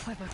Clever.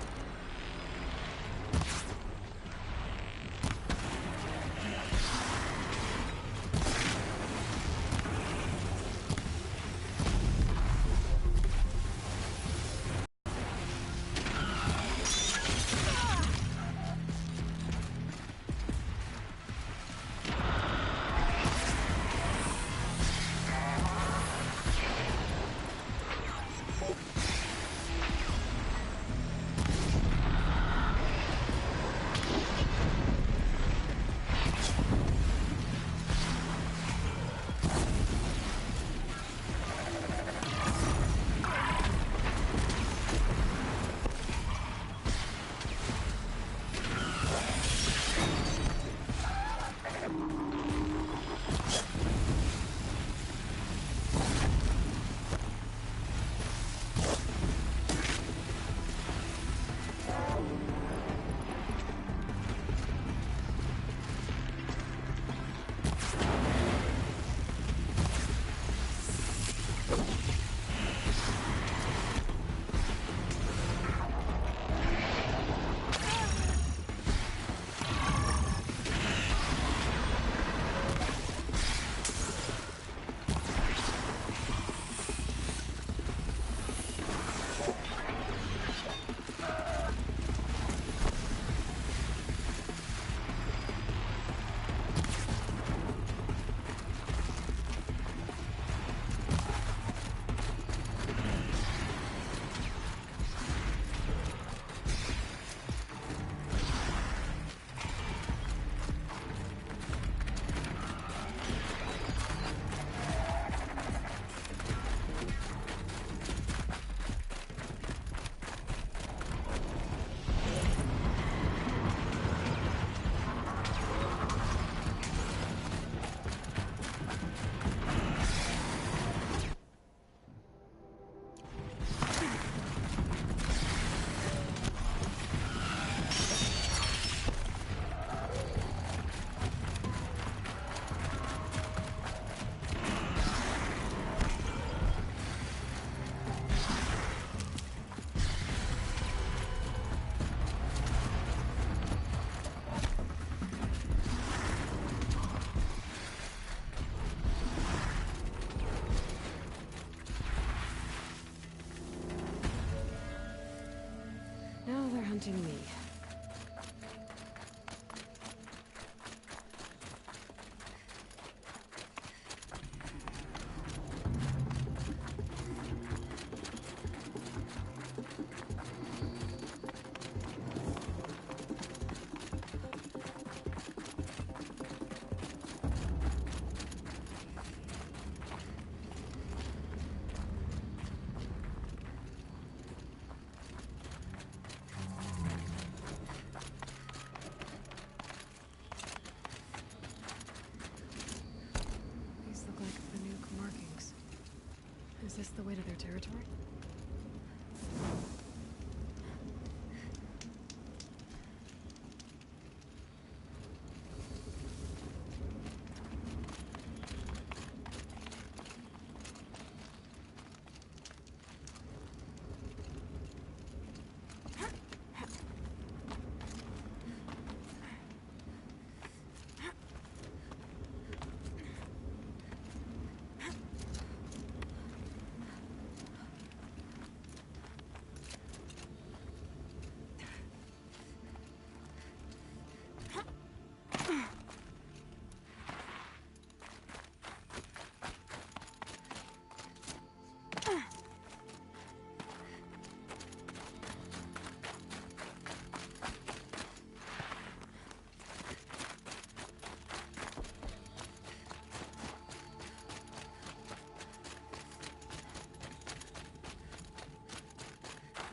Now they're hunting me. Is this the way to their territory?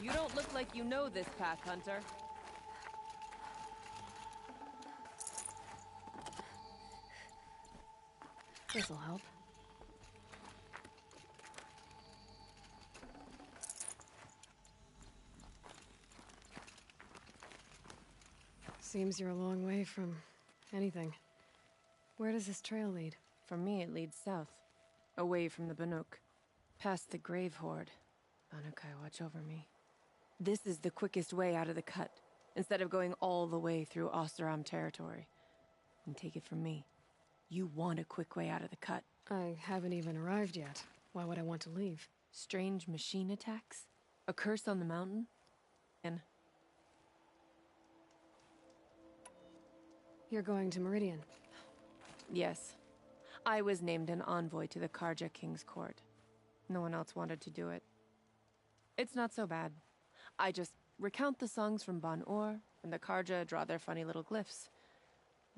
You don't look like you know this pack, Hunter. This'll help. Seems you're a long way from anything. Where does this trail lead? For me, it leads south. Away from the Banuk. Past the Grave Horde. Banukai, watch over me. This is the quickest way out of the cut, instead of going all the way through Oseram territory. And take it from me, you want a quick way out of the cut. I haven't even arrived yet. Why would I want to leave? Strange machine attacks? A curse on the mountain? And You're going to Meridian. yes, I was named an envoy to the Karja King's court. No one else wanted to do it. It's not so bad. I just recount the songs from Ban-Or, and the Karja draw their funny little glyphs.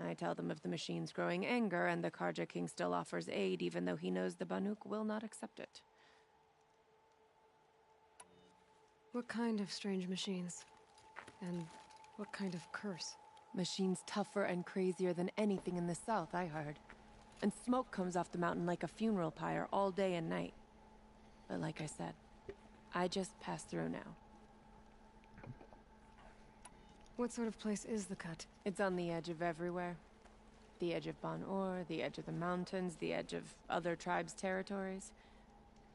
I tell them of the machine's growing anger, and the Karja King still offers aid, even though he knows the Banuk will not accept it. What kind of strange machines? And what kind of curse? Machines tougher and crazier than anything in the south, I heard. And smoke comes off the mountain like a funeral pyre all day and night. But like I said, I just pass through now. What sort of place is the cut? It's on the edge of everywhere. The edge of Ban-Or, the edge of the mountains, the edge of other tribes' territories.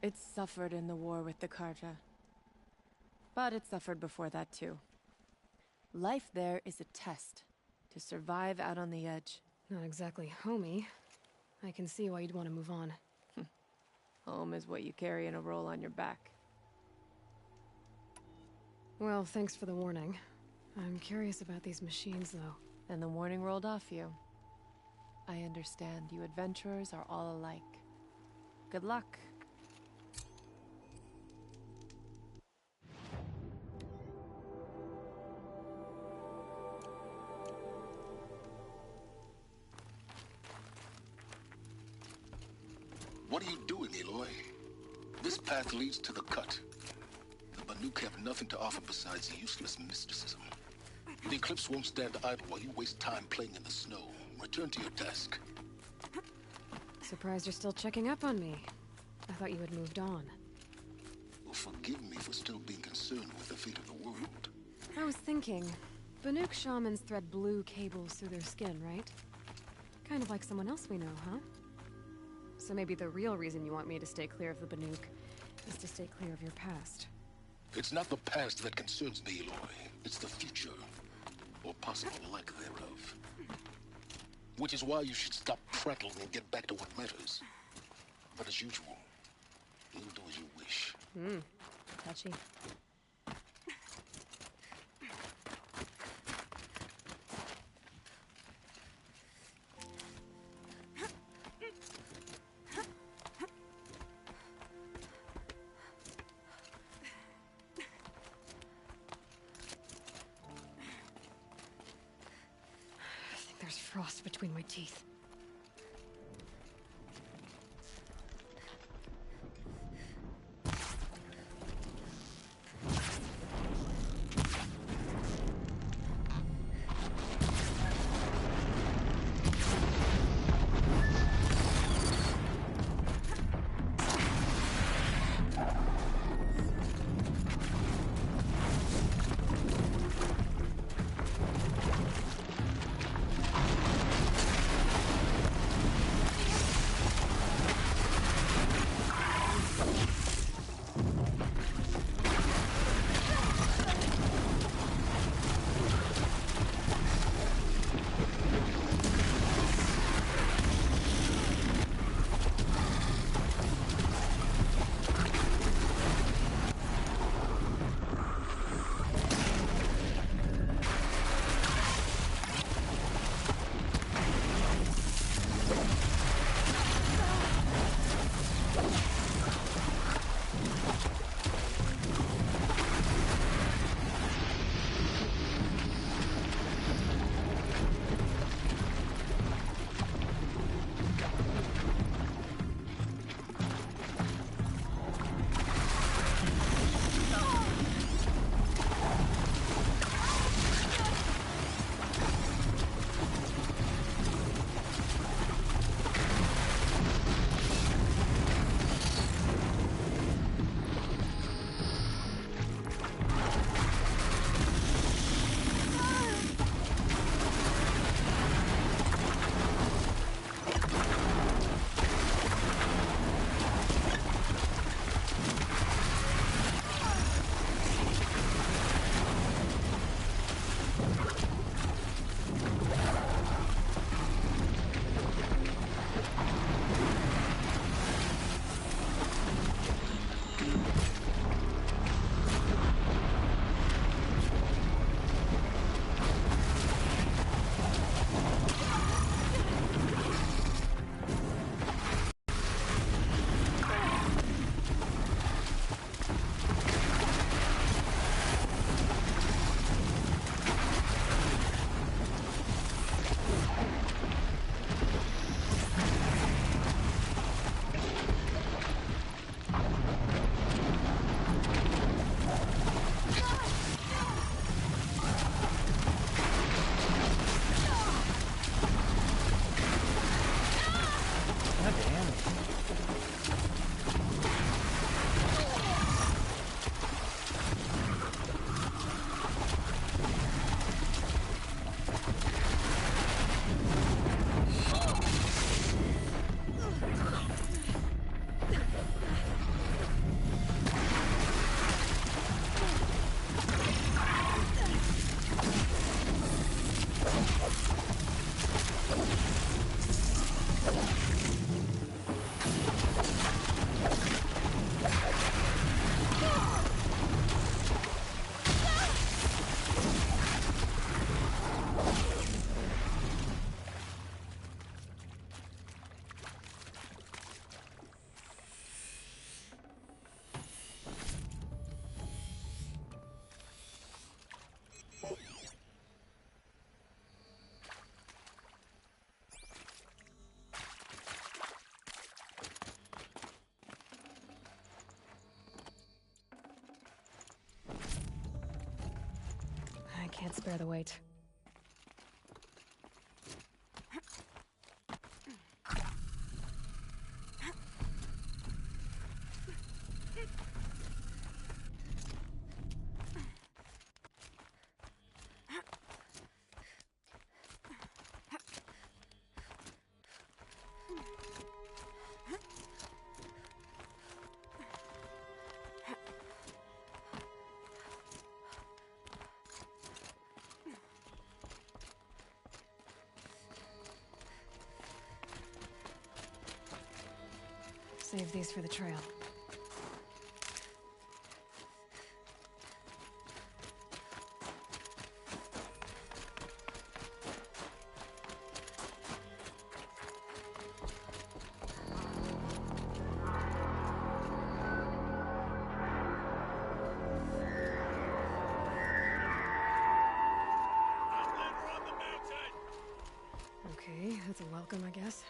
It suffered in the war with the Karja. But it suffered before that too. Life there is a test to survive out on the edge. Not exactly homey. I can see why you'd want to move on. Home is what you carry in a roll on your back. Well, thanks for the warning. I'm curious about these machines, though. And the warning rolled off you. I understand you adventurers are all alike. Good luck. What are you doing, Aloy? This path leads to the cut. The Banuk have nothing to offer besides useless mysticism. The Eclipse won't stand idle while you waste time playing in the snow. Return to your task. Surprised you're still checking up on me. I thought you had moved on. Well, forgive me for still being concerned with the fate of the world. I was thinking, Banuk shamans thread blue cables through their skin, right? Kind of like someone else we know, huh? So maybe the real reason you want me to stay clear of the Banuk is to stay clear of your past. It's not the past that concerns me, Aloy. It's the future. Or possible lack thereof. Which is why you should stop prattling and get back to what matters. But as usual, you'll do as you wish. Touchy. There's frost between my teeth. I can't spare the weight. Save these for the trail. Okay, that's a welcome, I guess.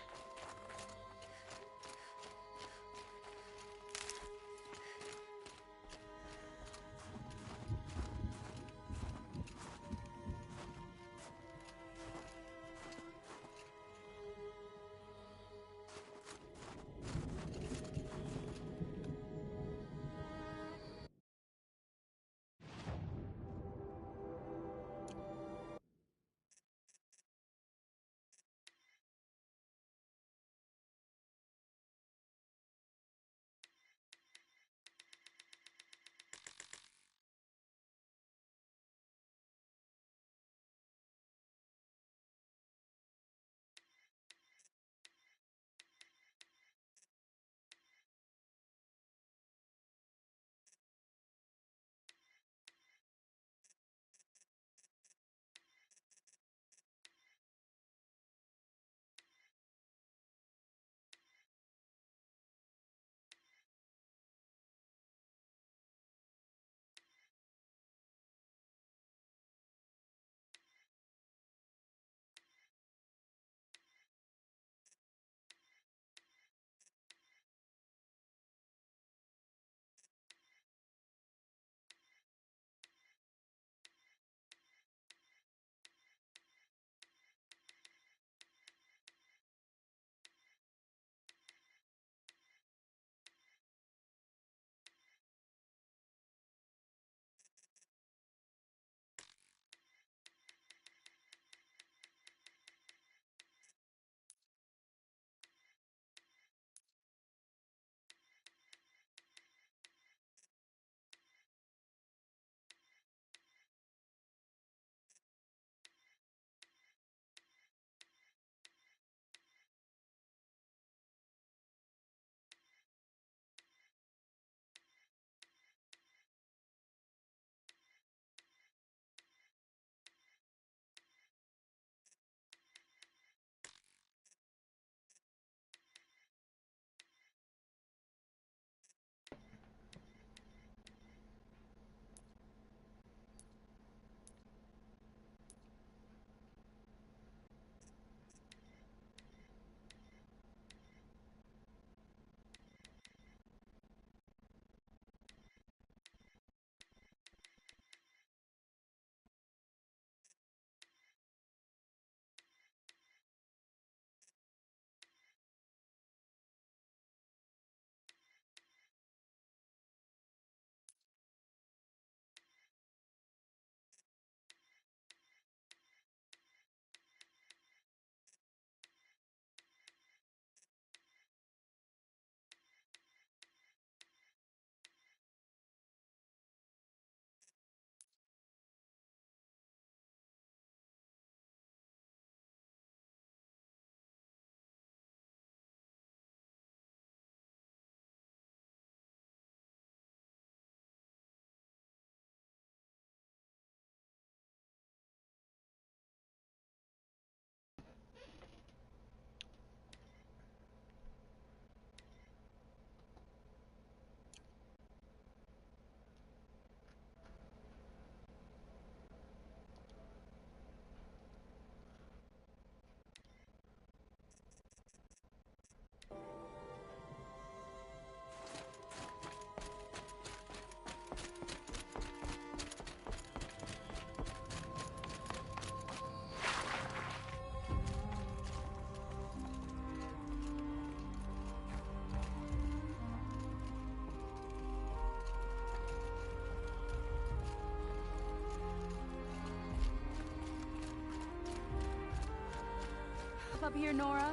rough up here, Nora?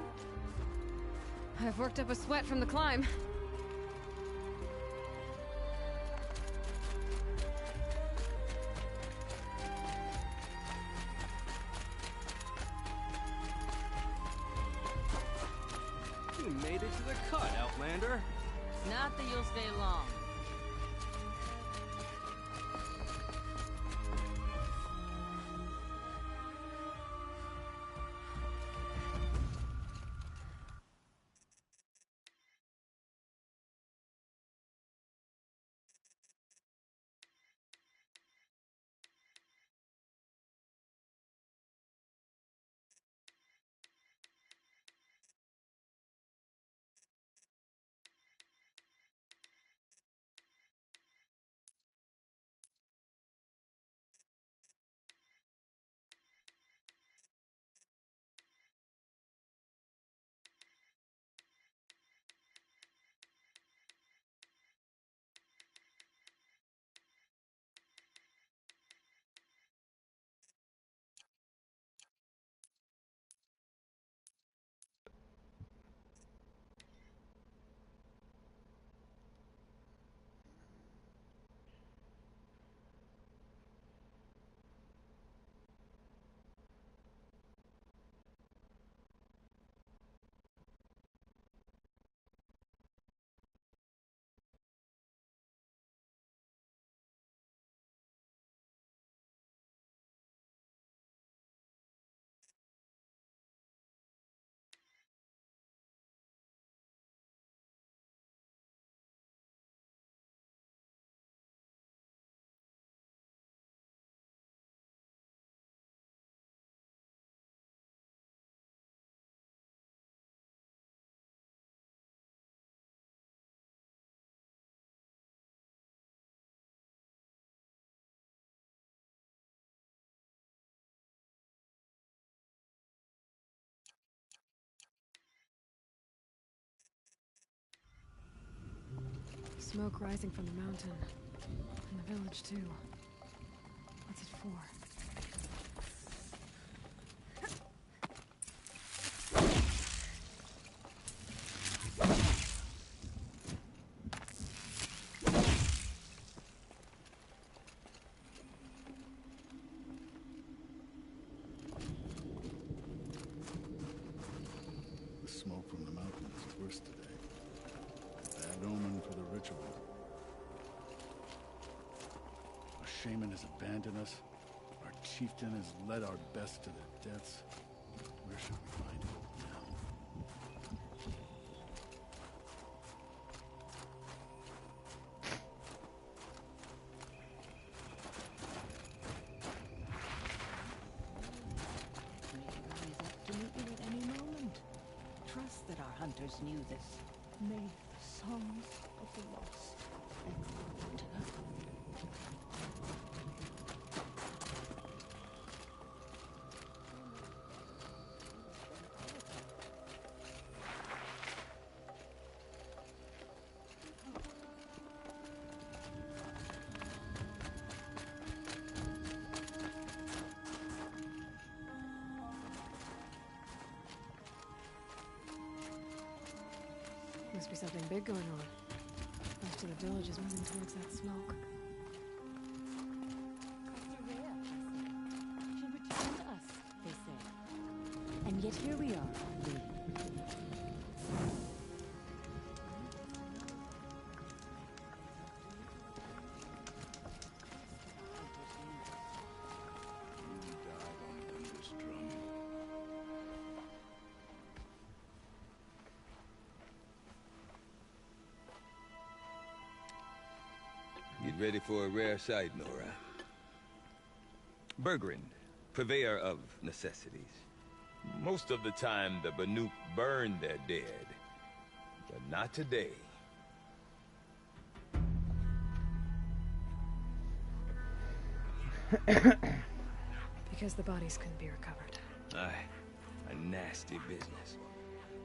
I've worked up a sweat from the climb. You made it to the cut, Outlander. Not that you'll stay long. Smoke rising from the mountain. And the village, too. What's it for? The smoke from the mountain is worse today. Bad omen for the ritual. A shaman has abandoned us. Our chieftain has led our best to their deaths. Where should we find him now? Maybe he's up to meet you at any moment. Trust that our hunters knew this. May the songs of the lost echo. Must be something big going on. Most of the village is moving towards that smoke. She returned to us, they say. And yet here we are, waiting. Get ready for a rare sight, Nora. Bergrin, purveyor of necessities. Most of the time, the Banuk burn their dead. But not today. Because the bodies couldn't be recovered. Aye, a nasty business.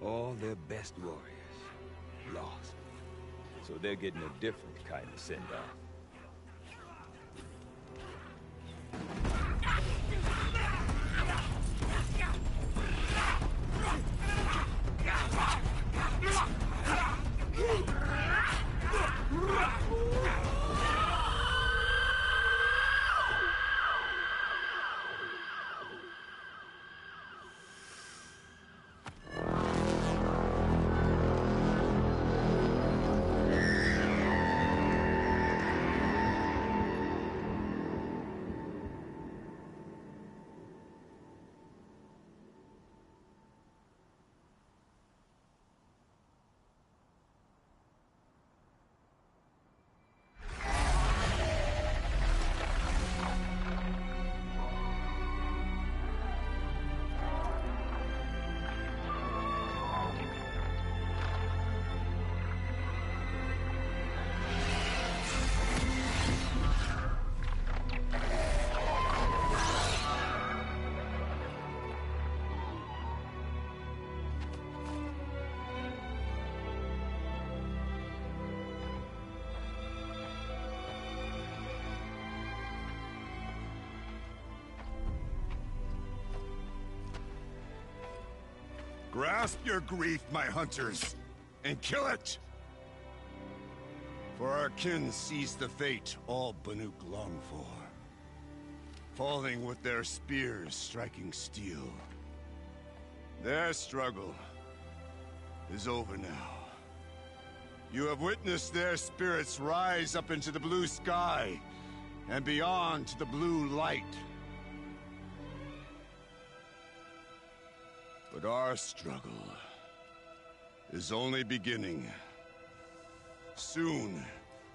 All their best warriors lost. So they're getting a different kind of send-off. Grasp your grief, my hunters, and kill it! For our kin sees the fate all Banuk long for. Falling with their spears striking steel. Their struggle is over now. You have witnessed their spirits rise up into the blue sky and beyond to the blue light. But our struggle is only beginning. Soon,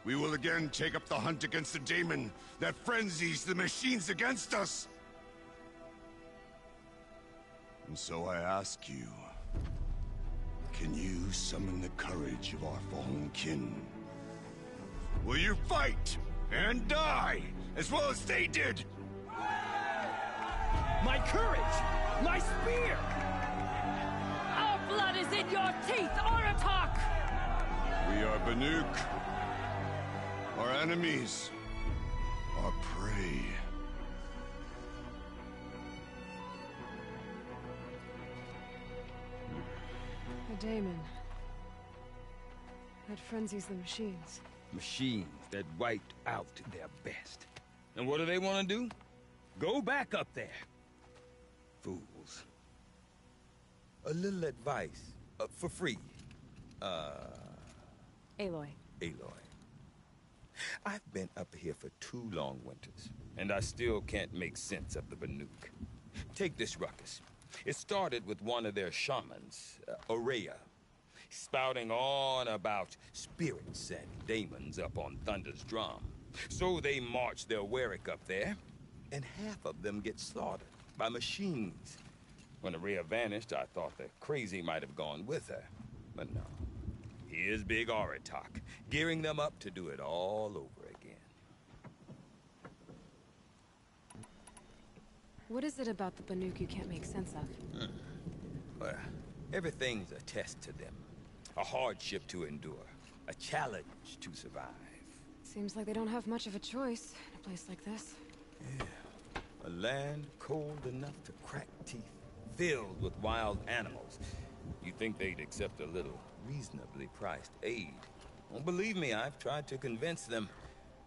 we will again take up the hunt against the daemon that frenzies the machines against us. And so I ask you, can you summon the courage of our fallen kin? Will you fight and die as well as they did? My courage! My spear! Our blood is in your teeth, Aratak! We are Banuk. Our enemies are prey. A daemon. That frenzies the machines. Machines that wiped out their best. And what do they want to do? Go back up there. Fools. A little advice, for free. Aloy. Aloy. I've been up here for 2 long winters, and I still can't make sense of the Banuk. Take this ruckus. It started with one of their shamans, Aurea, spouting on about spirits and daemons up on Thunder's drum. So they march their Warwick up there, and half of them get slaughtered by machines. When Aurea vanished, I thought the crazy might have gone with her, but no. Here's Big Aratak, gearing them up to do it all over again. What is it about the Banuk you can't make sense of? Well, everything's a test to them. A hardship to endure. A challenge to survive. Seems like they don't have much of a choice in a place like this. Yeah. A land cold enough to crack teeth, filled with wild animals. You'd think they'd accept a little reasonably priced aid. Well, believe me, I've tried to convince them.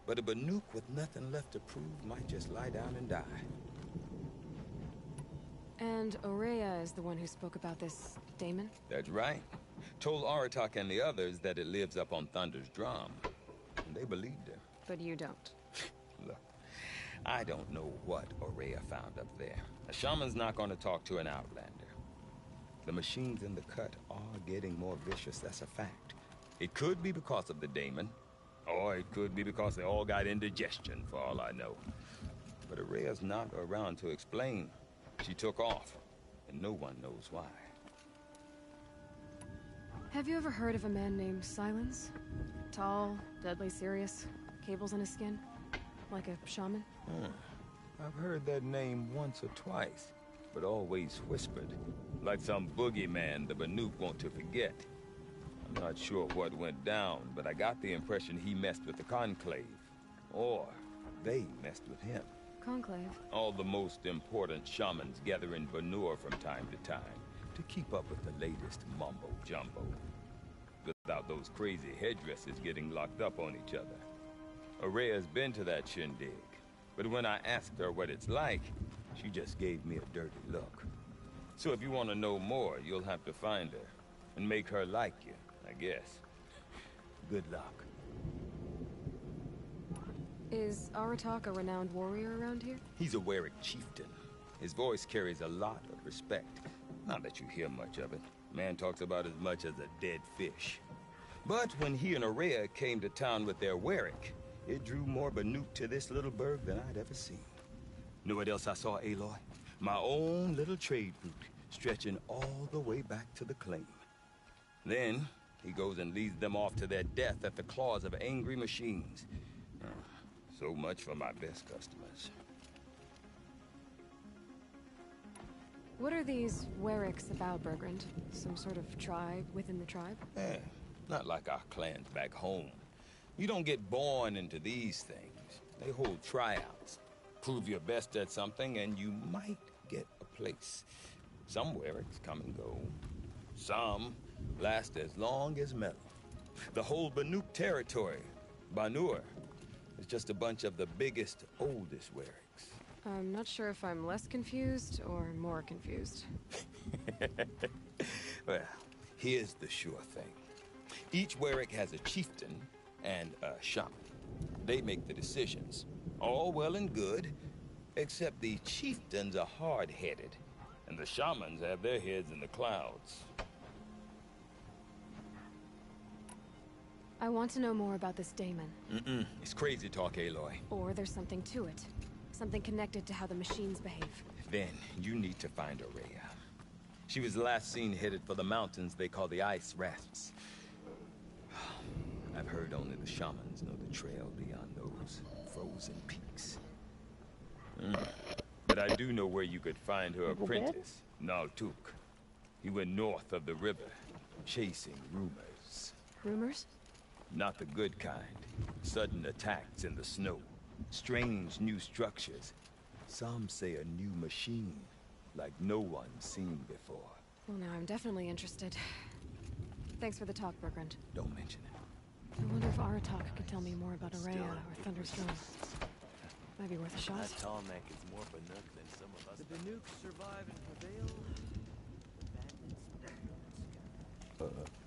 But a Banuk with nothing left to prove might just lie down and die. And Aurea is the one who spoke about this daemon? That's right. Told Aratak and the others that it lives up on Thunder's drum. And they believed her. But you don't. Look, I don't know what Aurea found up there. A shaman's not going to talk to an outlander. The machines in the cut are getting more vicious, that's a fact. It could be because of the daemon, or it could be because they all got indigestion, for all I know. But Aurea's not around to explain. She took off, and no one knows why. Have you ever heard of a man named Silence? Tall, deadly serious, cables on his skin, like a shaman? I've heard that name once or twice, but always whispered, like some boogeyman the Banuk want to forget. I'm not sure what went down, but I got the impression he messed with the Conclave, or they messed with him. Conclave? All the most important shamans gather in Banur from time to time to keep up with the latest mumbo-jumbo. Without those crazy headdresses getting locked up on each other. Aurea's been to that shindig, but when I asked her what it's like, she just gave me a dirty look. So if you want to know more, you'll have to find her and make her like you, I guess. Good luck. Is Aratak a renowned warrior around here? He's a Warwick chieftain. His voice carries a lot of respect. Not that you hear much of it. Man talks about as much as a dead fish. But when he and Aurea came to town with their Warwick, it drew more Banuk to this little burg than I'd ever seen. Know what else I saw, Aloy? My own little trade route, stretching all the way back to the claim. Then, he goes and leads them off to their death at the claws of angry machines. So much for my best customers. What are these Warwicks about, Bergrand? Some sort of tribe within the tribe? Not like our clans back home. You don't get born into these things. They hold tryouts. Prove your best at something and you might get a place. Some Warwicks come and go. Some last as long as metal. The whole Banuk territory, Banur, is just a bunch of the biggest, oldest Wericks. I'm not sure if I'm less confused or more confused. Well, here's the sure thing. Each Werick has a chieftain and a shaman. They make the decisions. All well and good, except the chieftains are hard-headed, and the shamans have their heads in the clouds. I want to know more about this daemon. It's crazy talk, Aloy. Or there's something to it. Something connected to how the machines behave. Then you need to find Aurea. She was last seen headed for the mountains they call the Ice Rafts. I've heard only the shamans know the trail beyond those frozen peaks. But I do know where you could find her apprentice, Naltuk. He went north of the river, chasing rumors. Rumors? Not the good kind. Sudden attacks in the snow. Strange new structures. Some say a new machine, like no one's seen before. Well, now I'm definitely interested. Thanks for the talk, Bergrund. Don't mention it. I wonder if Aratak could tell me more about Aurea or Thunderstone. Might be worth a shot. That Talnek is more Banuk than some of us. The Banuk survive and prevail. The bandits